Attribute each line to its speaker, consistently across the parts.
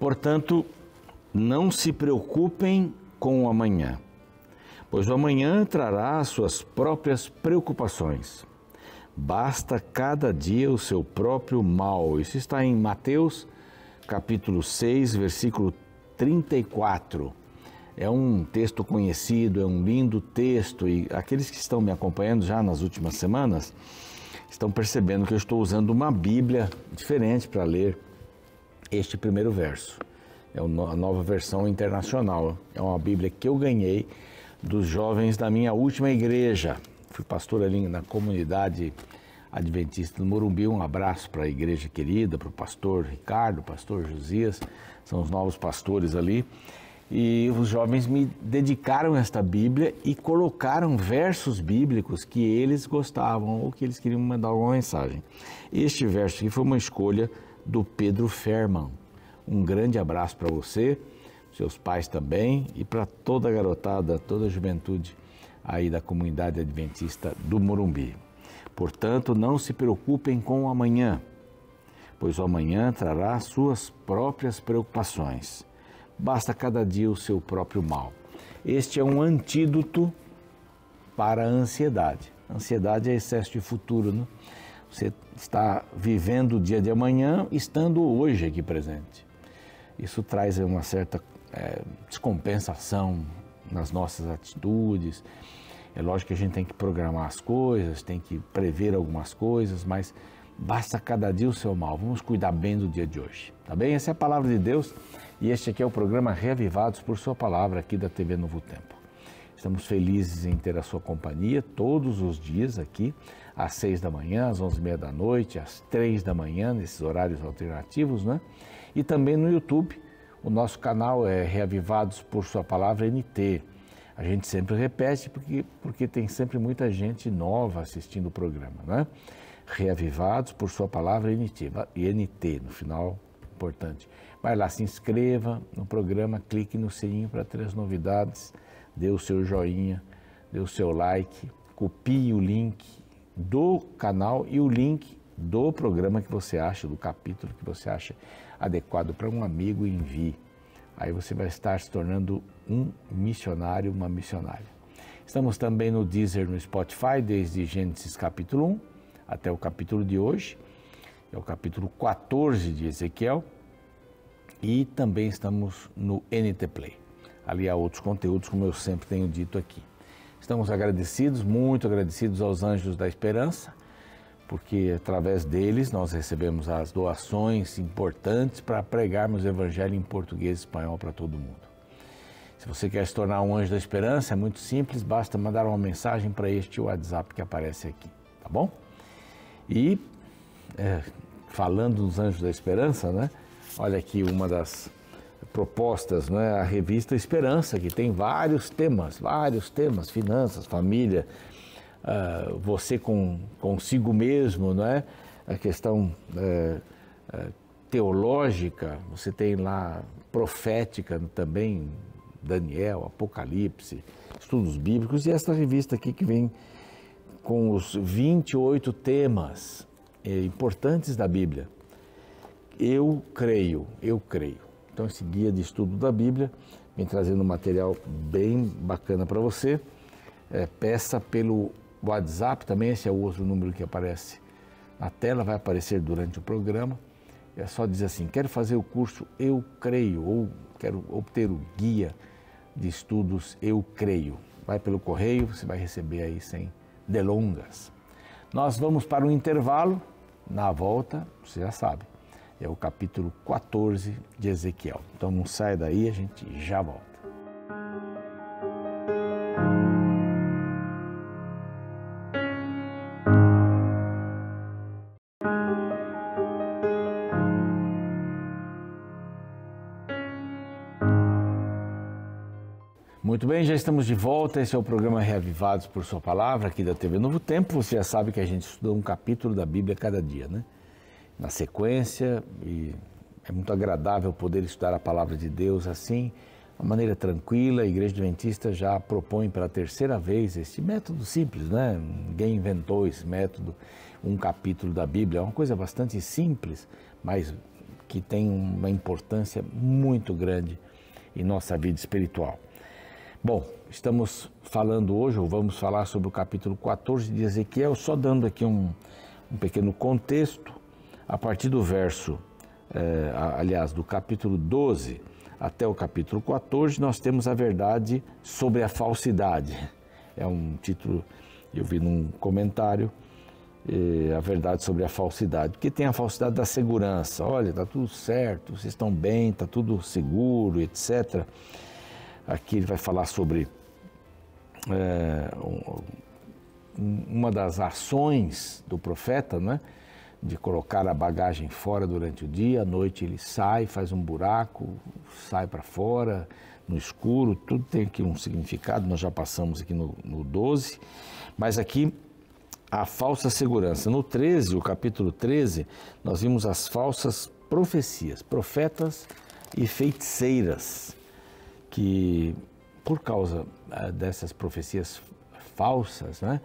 Speaker 1: Portanto, não se preocupem com o amanhã, pois o amanhã trará as suas próprias preocupações. Basta cada dia o seu próprio mal. Isso está em Mateus, capítulo 6, versículo 34. É um texto conhecido, é um lindo texto, e aqueles que estão me acompanhando já nas últimas semanas estão percebendo que eu estou usando uma Bíblia diferente para ler este primeiro verso. É a nova versão internacional. É uma Bíblia que eu ganhei dos jovens da minha última igreja. Fui pastor ali na comunidade adventista do Morumbi. Um abraço para a igreja querida, para o pastor Ricardo, pastor Josias, são os novos pastores ali. E os jovens me dedicaram esta Bíblia e colocaram versos bíblicos que eles gostavam ou que eles queriam mandar alguma mensagem. Este verso aqui foi uma escolha do Pedro Ferman. Um grande abraço para você, seus pais também e para toda a garotada, toda a juventude aí da comunidade adventista do Morumbi. Portanto, não se preocupem com o amanhã, pois o amanhã trará suas próprias preocupações. Basta cada dia o seu próprio mal. Este é um antídoto para a ansiedade. A ansiedade é excesso de futuro, né? Você está vivendo o dia de amanhã, estando hoje aqui presente. Isso traz uma certa descompensação nas nossas atitudes. É lógico que a gente tem que programar as coisas, tem que prever algumas coisas, mas basta cada dia o seu mal. Vamos cuidar bem do dia de hoje, tá bem? Essa é a palavra de Deus e este aqui é o programa Reavivados por Sua Palavra aqui da TV Novo Tempo. Estamos felizes em ter a sua companhia todos os dias aqui, às 6 da manhã, às 11h30 da noite, às 3 da manhã, nesses horários alternativos, né? E também no YouTube, o nosso canal é Reavivados por Sua Palavra NT. A gente sempre repete porque tem sempre muita gente nova assistindo o programa, né? Reavivados por Sua Palavra NT, e NT no final, importante. Vai lá, se inscreva no programa, clique no sininho para ter as novidades, dê o seu joinha, dê o seu like, copie o link do canal e o link do programa que você acha, do capítulo que você acha adequado para um amigo e envie. Aí você vai estar se tornando um missionário, uma missionária. Estamos também no Deezer, no Spotify, desde Gênesis capítulo 1 até o capítulo de hoje, é o capítulo 14 de Ezequiel, e também estamos no NT Play. Ali há outros conteúdos, como eu sempre tenho dito aqui. Estamos agradecidos, muito agradecidos aos Anjos da Esperança, porque através deles nós recebemos as doações importantes para pregarmos o Evangelho em português e espanhol para todo mundo. Se você quer se tornar um Anjo da Esperança, é muito simples, basta mandar uma mensagem para este WhatsApp que aparece aqui, tá bom? E falando dos Anjos da Esperança, né? Olha aqui uma das propostas, né? A revista Esperança, que tem vários temas, finanças, família, você consigo mesmo, não é? A questão teológica, você tem lá profética também, Daniel, Apocalipse, estudos bíblicos, e esta revista aqui que vem com os 28 temas importantes da Bíblia. Eu creio. Então esse guia de estudo da Bíblia vem trazendo um material bem bacana para você. Peça pelo WhatsApp, também esse é o outro número que aparece na tela, vai aparecer durante o programa. É só dizer assim, quero fazer o curso Eu Creio, ou quero obter o guia de estudos Eu Creio. Vai pelo correio, você vai receber aí sem delongas. Nós vamos para um intervalo, na volta, você já sabe, é o capítulo 14 de Ezequiel. Então não sai daí, a gente já volta. Muito bem, já estamos de volta. Esse é o programa Reavivados por Sua Palavra, aqui da TV Novo Tempo. Você já sabe que a gente estuda um capítulo da Bíblia cada dia, né? Na sequência, e é muito agradável poder estudar a Palavra de Deus assim, de uma maneira tranquila. A Igreja Adventista já propõe pela terceira vez esse método simples, né? Ninguém inventou esse método, um capítulo da Bíblia. É uma coisa bastante simples, mas que tem uma importância muito grande em nossa vida espiritual. Bom, estamos falando hoje, ou vamos falar sobre o capítulo 14 de Ezequiel, só dando aqui um pequeno contexto. A partir do verso, do capítulo 12 até o capítulo 14, nós temos a verdade sobre a falsidade. É um título, eu vi num comentário, a verdade sobre a falsidade, porque tem a falsidade da segurança. Olha, está tudo certo, vocês estão bem, está tudo seguro, etc. Aqui ele vai falar sobre uma das ações do profeta, né? De colocar a bagagem fora durante o dia, à noite ele sai, faz um buraco, sai para fora, no escuro, tudo tem aqui um significado, nós já passamos aqui no 12, mas aqui a falsa segurança. No 13, o capítulo 13, nós vimos as falsas profecias, profetas e feiticeiras, que por causa dessas profecias falsas, né,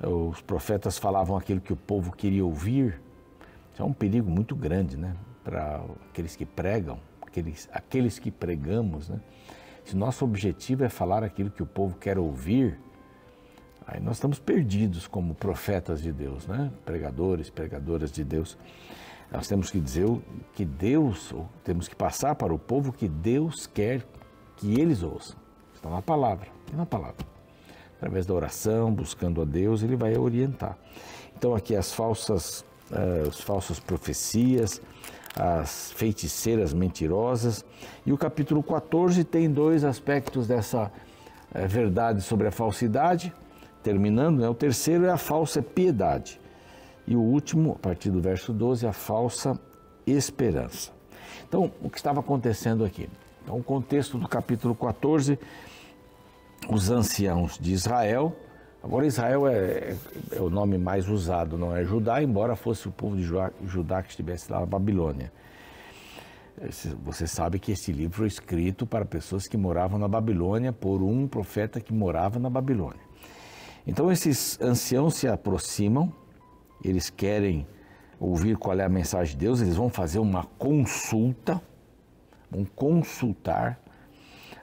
Speaker 1: os profetas falavam aquilo que o povo queria ouvir. Isso é um perigo muito grande, né, para aqueles que pregam, aqueles que pregamos, né? Se nosso objetivo é falar aquilo que o povo quer ouvir, aí nós estamos perdidos como profetas de Deus, né? Pregadores, pregadoras de Deus. Nós temos que dizer que Deus, ou temos que passar para o povo que Deus quer que eles ouçam. Está na palavra, Através da oração, buscando a Deus, ele vai orientar. Então aqui as falsas profecias, as feiticeiras mentirosas. E o capítulo 14 tem dois aspectos dessa verdade sobre a falsidade. Terminando, né? O terceiro é a falsa piedade. E o último, a partir do verso 12, a falsa esperança. Então, o que estava acontecendo aqui? Então, o contexto do capítulo 14, os anciãos de Israel. Agora, Israel é o nome mais usado, não é Judá, embora fosse o povo de Judá que estivesse lá na Babilônia. Você sabe que esse livro foi escrito para pessoas que moravam na Babilônia, por um profeta que morava na Babilônia. Então, esses anciãos se aproximam, eles querem ouvir qual é a mensagem de Deus, eles vão fazer uma consulta, vão consultar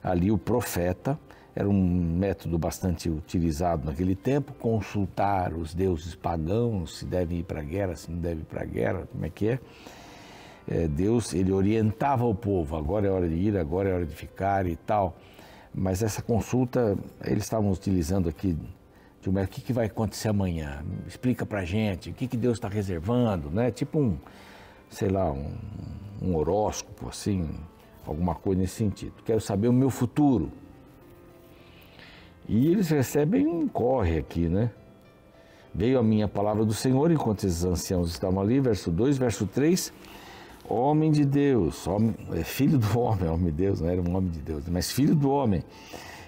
Speaker 1: ali o profeta. Era um método bastante utilizado naquele tempo, consultar os deuses pagãos, se deve ir para a guerra, se não deve ir para a guerra, como é que é. Deus, ele orientava o povo, agora é hora de ir, agora é hora de ficar e tal. Mas essa consulta, eles estavam utilizando aqui, o que vai acontecer amanhã? Explica para a gente, o que Deus está reservando, né? Tipo um horóscopo, assim, alguma coisa nesse sentido. Quero saber o meu futuro. E eles recebem um corre aqui, né? Veio a minha palavra do Senhor enquanto esses anciãos estavam ali, verso 2, verso 3, homem de Deus, filho do homem de Deus, não era um homem de Deus, mas filho do homem.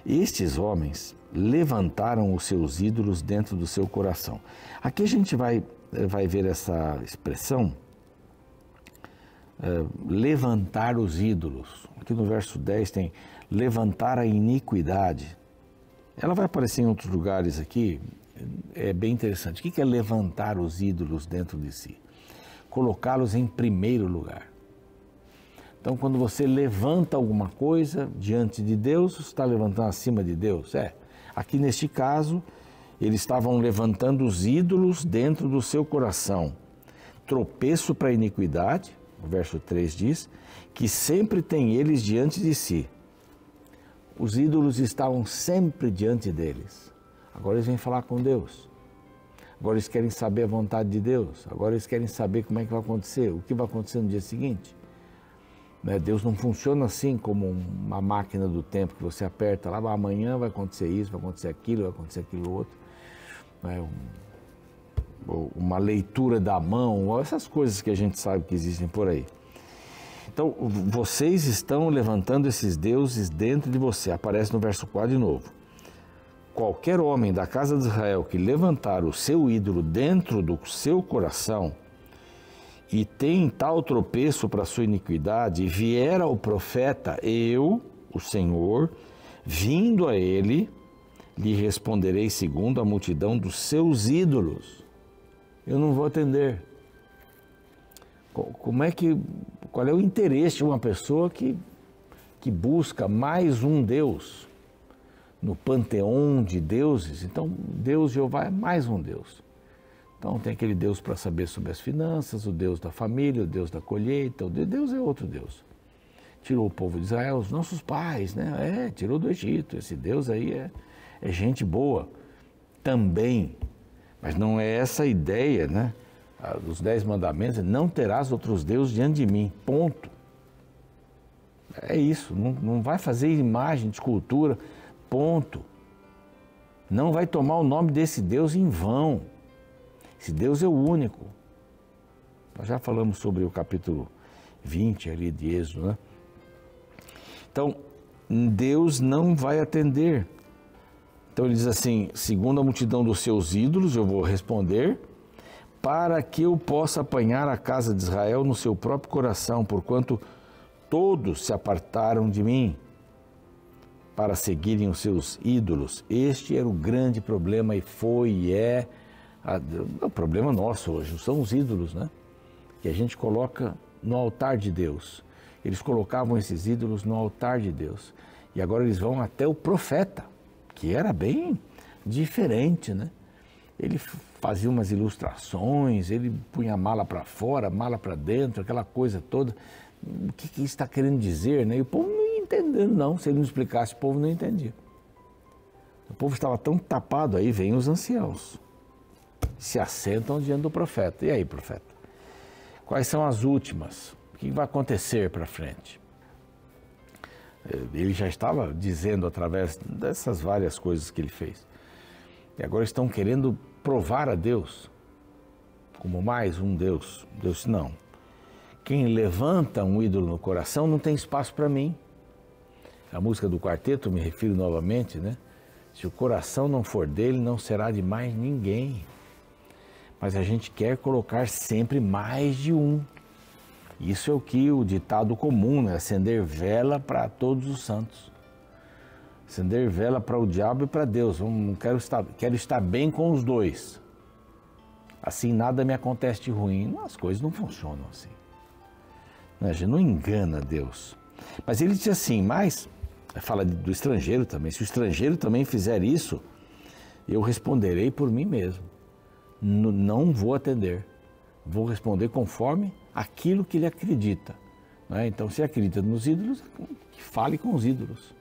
Speaker 1: Estes homens levantaram os seus ídolos dentro do seu coração. Aqui a gente vai ver essa expressão, levantar os ídolos. Aqui no verso 10 tem levantar a iniquidade. Ela vai aparecer em outros lugares aqui, é bem interessante. O que é levantar os ídolos dentro de si? Colocá-los em primeiro lugar. Então, quando você levanta alguma coisa diante de Deus, você está levantando acima de Deus? Aqui neste caso, eles estavam levantando os ídolos dentro do seu coração. Tropeço para a iniquidade, o verso 3 diz, que sempre tem eles diante de si. Os ídolos estavam sempre diante deles. Agora eles vêm falar com Deus. Agora eles querem saber a vontade de Deus. Agora eles querem saber como é que vai acontecer, o que vai acontecer no dia seguinte. Deus não funciona assim como uma máquina do tempo que você aperta lá, amanhã vai acontecer isso, vai acontecer aquilo outro. Uma leitura da mão, essas coisas que a gente sabe que existem por aí. Então, vocês estão levantando esses deuses dentro de você. Aparece no verso 4 de novo. Qualquer homem da casa de Israel que levantar o seu ídolo dentro do seu coração e tem tal tropeço para a sua iniquidade, e vier ao profeta, eu, o Senhor, vindo a ele, lhe responderei segundo a multidão dos seus qual Qual é o interesse de uma pessoa que busca mais um Deus no panteão de deuses? Então, Deus Jeová é mais um Deus. Então, tem aquele Deus para saber sobre as finanças, o Deus da família, o Deus da colheita, o Deus é outro Deus. Tirou o povo de Israel, os nossos pais, né? Tirou do Egito. Esse Deus aí é gente boa também. Mas não é essa a ideia, né? Dos 10 mandamentos, não terás outros deuses diante de mim, ponto. É isso, não vai fazer imagem de escultura, ponto. Não vai tomar o nome desse Deus em vão. Esse Deus é o único. Nós já falamos sobre o capítulo 20 ali de Êxodo, né? Então, Deus não vai atender. Então ele diz assim, segundo a multidão dos seus ídolos, eu vou responder, para que eu possa apanhar a casa de Israel no seu próprio coração, porquanto todos se apartaram de mim para seguirem os seus ídolos. Este era o grande problema e foi e é o problema nosso hoje, são os ídolos, né? Que a gente coloca no altar de Deus. Eles colocavam esses ídolos no altar de Deus. E agora eles vão até o profeta, que era bem diferente, né? Ele fazia umas ilustrações, ele punha a mala para fora, a mala para dentro, aquela coisa toda. O que isso está querendo dizer, né? E o povo não ia entendendo, não. Se ele não explicasse, o povo não entendia. O povo estava tão tapado, aí vêm os anciãos. Se assentam diante do profeta. E aí, profeta? Quais são as últimas? O que vai acontecer para frente? Ele já estava dizendo através dessas várias coisas que ele fez. E agora estão querendo provar a Deus como mais um Deus. Deus disse, não. Quem levanta um ídolo no coração não tem espaço para mim. A música do quarteto, me refiro novamente, né? Se o coração não for dele, não será de mais ninguém. Mas a gente quer colocar sempre mais de um. Isso é o que o ditado comum, né? Acender vela para todos os santos. Acender vela para o diabo e para Deus. Quero estar bem com os dois. Assim nada me acontece de ruim. As coisas não funcionam assim. A gente não engana Deus. Mas ele diz assim, mas, fala do estrangeiro também, se o estrangeiro também fizer isso, eu responderei por mim mesmo. Não vou atender. Vou responder conforme aquilo que ele acredita. Né? Então, se acredita nos ídolos, que fale com os ídolos.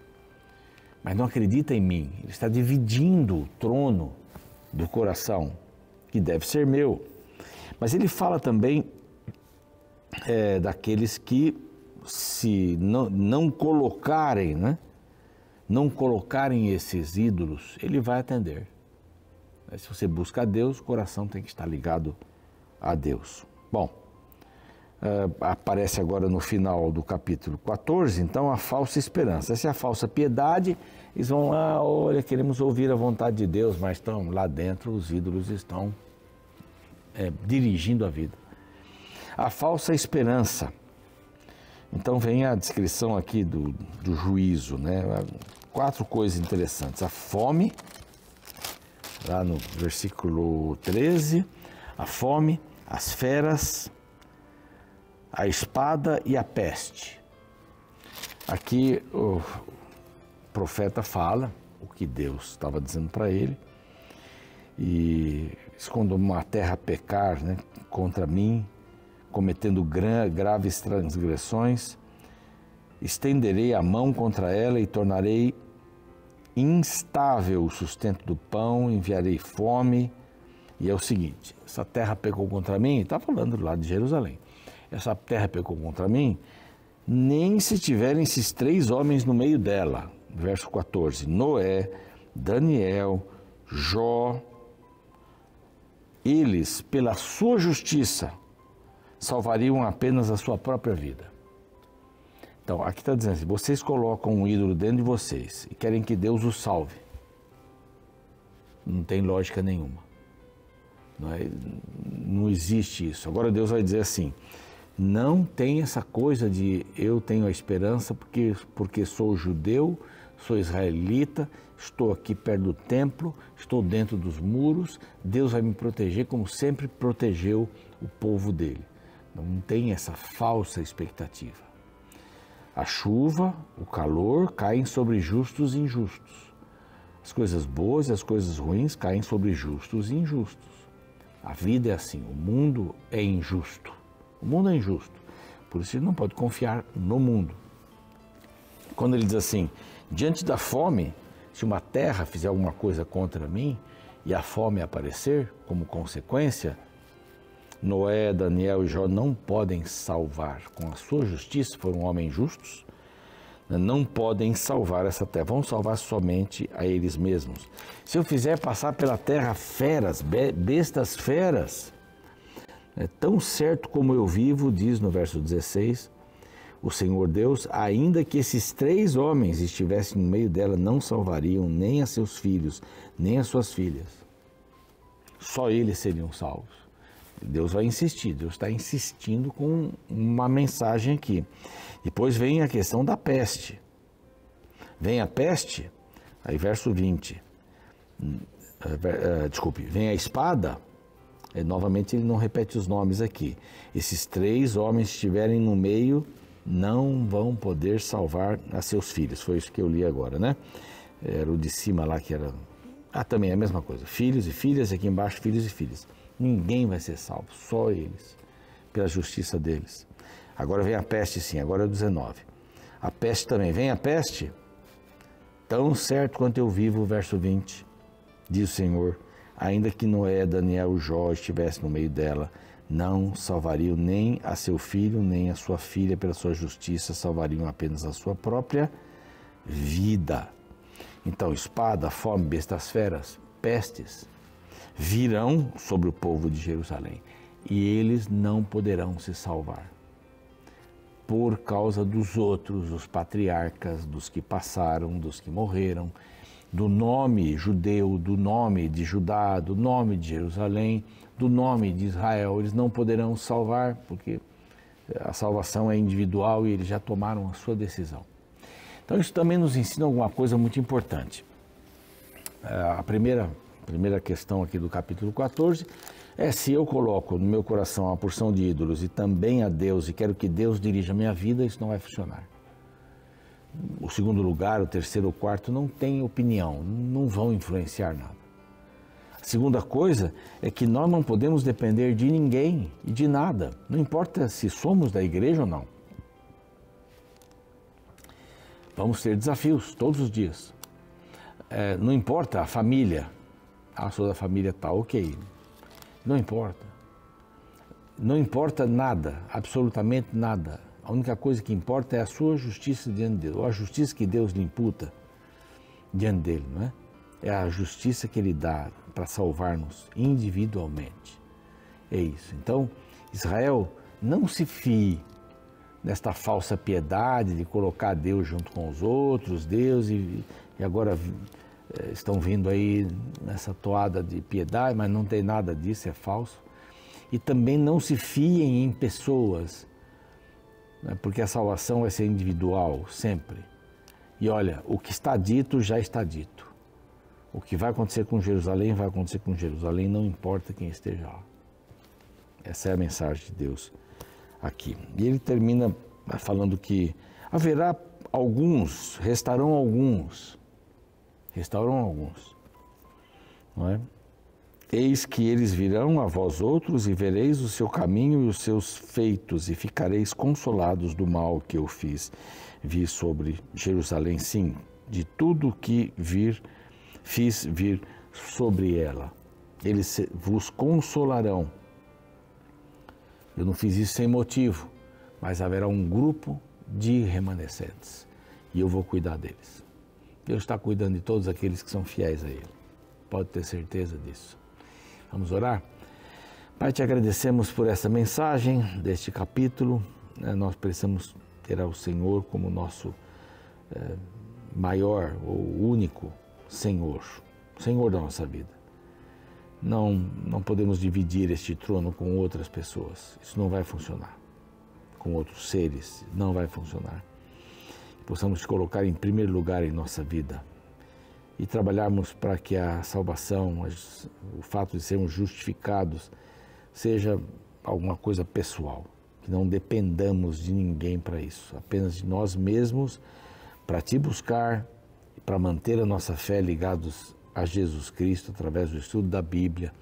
Speaker 1: Mas não acredita em mim. Ele está dividindo o trono do coração, que deve ser meu. Mas ele fala também daqueles que se não colocarem, né? Não colocarem esses ídolos, ele vai atender. Se você busca a Deus, o coração tem que estar ligado a Deus. Bom, aparece agora no final do capítulo 14, então, a falsa esperança. Essa é a falsa piedade. Eles vão lá, olha, queremos ouvir a vontade de Deus, mas estão lá dentro, os ídolos estão dirigindo a vida. A falsa esperança. Então vem a descrição aqui do juízo, né? 4 coisas interessantes. A fome, lá no versículo 13, a fome, as feras, a espada e a peste. Aqui o profeta fala o que Deus estava dizendo para ele. E quando uma terra pecar, né, contra mim, cometendo graves transgressões, estenderei a mão contra ela e tornarei instável o sustento do pão, enviarei fome. E é o seguinte, essa terra pecou contra mim, está falando lá de Jerusalém, essa terra pecou contra mim, nem se tiverem esses 3 homens no meio dela. Verso 14, Noé, Daniel, Jó, eles, pela sua justiça, salvariam apenas a sua própria vida. Então, aqui está dizendo assim, vocês colocam um ídolo dentro de vocês e querem que Deus os salve. Não tem lógica nenhuma. Não existe isso. Agora Deus vai dizer assim, não tem essa coisa de eu tenho a esperança porque sou judeu, sou israelita, estou aqui perto do templo, estou dentro dos muros, Deus vai me proteger como sempre protegeu o povo dele. Não tem essa falsa expectativa. A chuva, o calor caem sobre justos e injustos. As coisas boas e as coisas ruins caem sobre justos e injustos. A vida é assim, o mundo é injusto. O mundo é injusto. Por isso ele não pode confiar no mundo. Quando ele diz assim, diante da fome, se uma terra fizer alguma coisa contra mim e a fome aparecer como consequência, Noé, Daniel e Jó não podem salvar. Com a sua justiça, foram homens justos, não podem salvar essa terra. Vão salvar somente a eles mesmos. Se eu fizer passar pela terra feras, bestas feras, tão certo como eu vivo, diz no verso 16, o Senhor Deus, ainda que esses 3 homens estivessem no meio dela, não salvariam nem a seus filhos, nem as suas filhas. Só eles seriam salvos. Deus vai insistir, Deus está insistindo com uma mensagem aqui. Depois vem a questão da peste. Vem a peste, aí verso 20, vem a espada, novamente ele não repete os nomes aqui. Esses 3 homens estiverem no meio, não vão poder salvar a seus filhos. Foi isso que eu li agora, né? Era o de cima lá que era... também é a mesma coisa. Filhos e filhas, aqui embaixo filhos e filhas. Ninguém vai ser salvo, só eles, pela justiça deles. Agora vem a peste, sim, agora é o 19. A peste também, vem a peste, tão certo quanto eu vivo, verso 20, diz o Senhor, ainda que Noé, Daniel e Jó estivessem no meio dela, não salvariam nem a seu filho, nem a sua filha pela sua justiça, salvariam apenas a sua própria vida. Então, espada, fome, bestas feras, pestes, virão sobre o povo de Jerusalém e eles não poderão se salvar por causa dos outros, dos patriarcas, dos que passaram, dos que morreram, do nome judeu, do nome de Judá, do nome de Jerusalém, do nome de Israel. Eles não poderão salvar porque a salvação é individual e eles já tomaram a sua decisão. Então isso também nos ensina alguma coisa muito importante. A primeira questão aqui do capítulo 14 é: se eu coloco no meu coração a porção de ídolos e também a Deus e quero que Deus dirija a minha vida, isso não vai funcionar. O segundo lugar, o terceiro, o quarto não tem opinião, não vão influenciar nada. A segunda coisa é que nós não podemos depender de ninguém e de nada, não importa se somos da igreja ou não. Vamos ter desafios todos os dias. Não importa a família. Sou da família tal, ok. Não importa. Não importa nada, absolutamente nada. A única coisa que importa é a sua justiça diante de Deus, ou a justiça que Deus lhe imputa diante dele, não é? É a justiça que ele dá para salvar-nos individualmente. É isso. Então, Israel, não se fie nesta falsa piedade de colocar Deus junto com os outros, Deus, e agora estão vindo aí nessa toada de piedade, mas não tem nada disso, é falso. E também não se fiem em pessoas, né, porque a salvação vai ser individual, sempre. E olha, o que está dito, já está dito. O que vai acontecer com Jerusalém, vai acontecer com Jerusalém, não importa quem esteja lá. Essa é a mensagem de Deus aqui. E ele termina falando que haverá alguns, restarão alguns, não é? Eis que eles virão a vós outros e vereis o seu caminho e os seus feitos e ficareis consolados do mal que eu vi sobre Jerusalém, sim, de tudo que fiz vir sobre ela. Eles vos consolarão. Eu não fiz isso sem motivo, mas haverá um grupo de remanescentes e eu vou cuidar deles. Deus está cuidando de todos aqueles que são fiéis a Ele. Pode ter certeza disso. Vamos orar? Pai, te agradecemos por essa mensagem deste capítulo. Nós precisamos ter ao Senhor como nosso maior ou único Senhor da nossa vida. Não podemos dividir este trono com outras pessoas. Isso não vai funcionar. Com outros seres, não vai funcionar. Possamos te colocar em primeiro lugar em nossa vida e trabalharmos para que a salvação, o fato de sermos justificados, seja alguma coisa pessoal. que não dependamos de ninguém para isso, apenas de nós mesmos, para te buscar, para manter a nossa fé ligados a Jesus Cristo através do estudo da Bíblia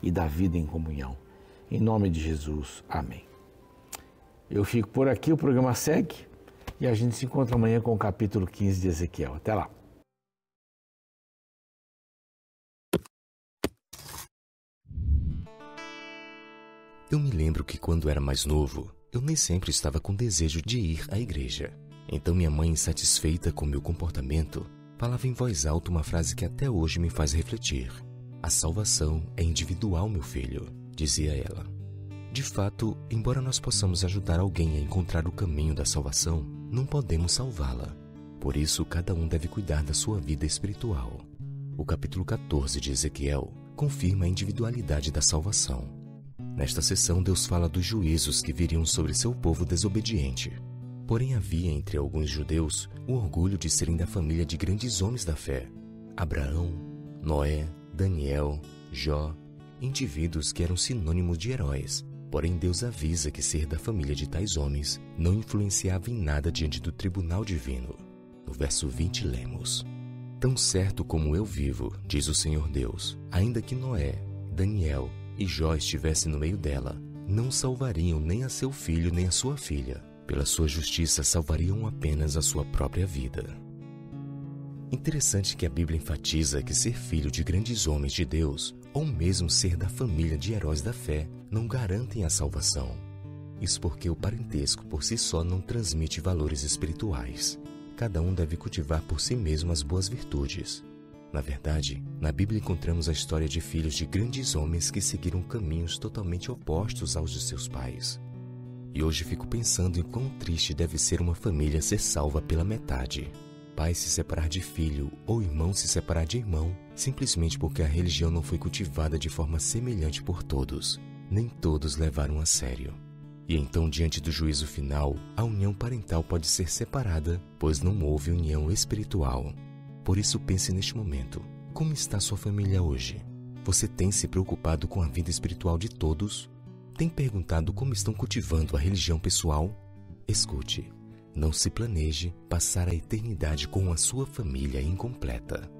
Speaker 1: e da vida em comunhão. Em nome de Jesus, amém. Eu fico por aqui, o programa segue e a gente se encontra amanhã com o capítulo 15 de Ezequiel. Até lá.
Speaker 2: Eu me lembro que quando era mais novo, eu nem sempre estava com desejo de ir à igreja. Então minha mãe, insatisfeita com meu comportamento, falava em voz alta uma frase que até hoje me faz refletir. A salvação é individual, meu filho, dizia ela. De fato, embora nós possamos ajudar alguém a encontrar o caminho da salvação, não podemos salvá-la. Por isso, cada um deve cuidar da sua vida espiritual. O capítulo 14 de Ezequiel confirma a individualidade da salvação. Nesta sessão, Deus fala dos juízos que viriam sobre seu povo desobediente. Porém, havia entre alguns judeus o orgulho de serem da família de grandes homens da fé. Abraão, Noé, Daniel, Jó, indivíduos que eram sinônimos de heróis. Porém, Deus avisa que ser da família de tais homens não influenciava em nada diante do tribunal divino. No verso 20 lemos: Tão certo como eu vivo, diz o Senhor Deus, ainda que Noé, Daniel e Jó estivessem no meio dela, não salvariam nem a seu filho nem a sua filha. Pela sua justiça salvariam apenas a sua própria vida. Interessante que a Bíblia enfatiza que ser filho de grandes homens de Deus, ou mesmo ser da família de heróis da fé, não garantem a salvação. Isso porque o parentesco por si só não transmite valores espirituais. Cada um deve cultivar por si mesmo as boas virtudes. Na verdade, na Bíblia encontramos a história de filhos de grandes homens que seguiram caminhos totalmente opostos aos de seus pais. E hoje fico pensando em quão triste deve ser uma família ser salva pela metade. Pai se separar de filho ou irmão se separar de irmão, simplesmente porque a religião não foi cultivada de forma semelhante por todos. Nem todos levaram a sério. E então, diante do juízo final, a união parental pode ser separada, pois não houve união espiritual. Por isso pense neste momento, como está sua família hoje? Você tem se preocupado com a vida espiritual de todos? Tem perguntado como estão cultivando a religião pessoal? Escute, não se planeje passar a eternidade com a sua família incompleta.